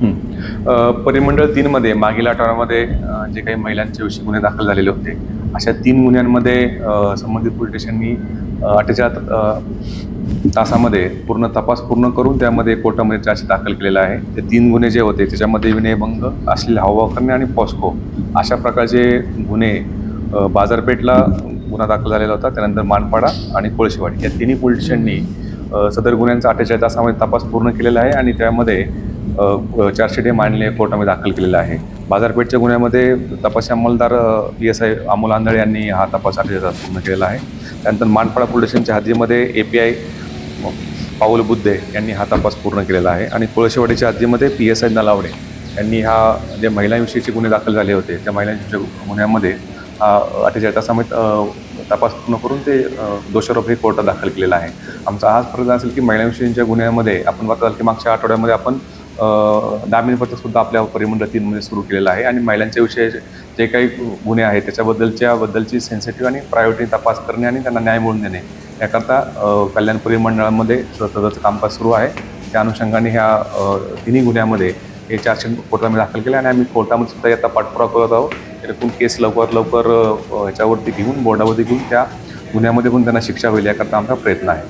हं. परिमंडळ 3 मध्ये मागील आठवड्यामध्ये जे काही महिलांच्याविषयी गुन्हे दाखल झालेले होते, अशा 3 गुन्ह्यांमध्ये संबंधित पोलीस स्टेशननी 48 तासामध्ये पूर्ण तपास पूर्ण करून त्यामध्ये कोर्टामध्ये चार्जशीट दाखल केलेला आहे. ते 3 गुन्हे जे होते त्याच्यामध्ये विनयभंग, अश्लील हावभाव करणे आणि पॉस्को अशा प्रकारचे गुन्हे बाजारपेठला गुन्हा दाखल झालेला होता. त्यानंतर मानपाडा आणि कोळशेवाडी या तिन्ही पोलीस स्टेशननी सदर गुन्ह्यांचा 48 तासामध्ये तपास पूर्ण केलेला आहे आणि त्यामध्ये चार्जशीट हे मांडले कोर्टामध्ये दाखल केलेलं आहे. बाजारपेठच्या गुन्ह्यामध्ये तपासी अंमलदार PSI अमोल आंधळे यांनी हा तपास 48 तास पूर्ण केलेला आहे. त्यानंतर मानपाडा पोलीस स्टेशनच्या हद्दीमध्ये API पाऊल बुद्धे यांनी हा तपास पूर्ण केलेला आहे आणि कोळशेवाडीच्या हद्दीमध्ये PSI नलावडे यांनी जे महिलांविषयीचे गुन्हे दाखल झाले होते त्या महिलांच्या गुन्ह्यामध्ये 48 तासामध्ये तपास पूर्ण करून ते दोषारोप हे कोर्टात दाखल केलेला आहे. आमचा हाच प्रयत्न असेल की महिलांविषयीच्या गुन्ह्यामध्ये आपण बघताल की मागच्या आठवड्यामध्ये आपण जामीनपत्रसुद्धा आपल्या परिमंडळ 3 मध्ये सुरू केलेलं आहे आणि महिलांच्या विषयी जे काही गुन्हे आहेत त्याच्याबद्दलची सेन्सिटिव्ह आणि प्रायोरिटी तपास करणे आणि त्यांना न्याय मिळवून देणे याकरता कल्याण परिमंडळामध्ये सततचं कामकाज सुरू आहे. त्या अनुषंगाने ह्या तिन्ही गुन्ह्यामध्ये हे चार्जशीट कोर्टामध्ये दाखल केले आणि आम्ही कोर्टामध्ये सुद्धा याचा पाठपुरावा करत आहोत. जेणेकरून केस लवकर ह्याच्यावरती घेऊन बोर्डावरती घेऊन त्या गुन्ह्यामध्ये पण त्यांना शिक्षा होईल याकरता आमचा प्रयत्न आहे.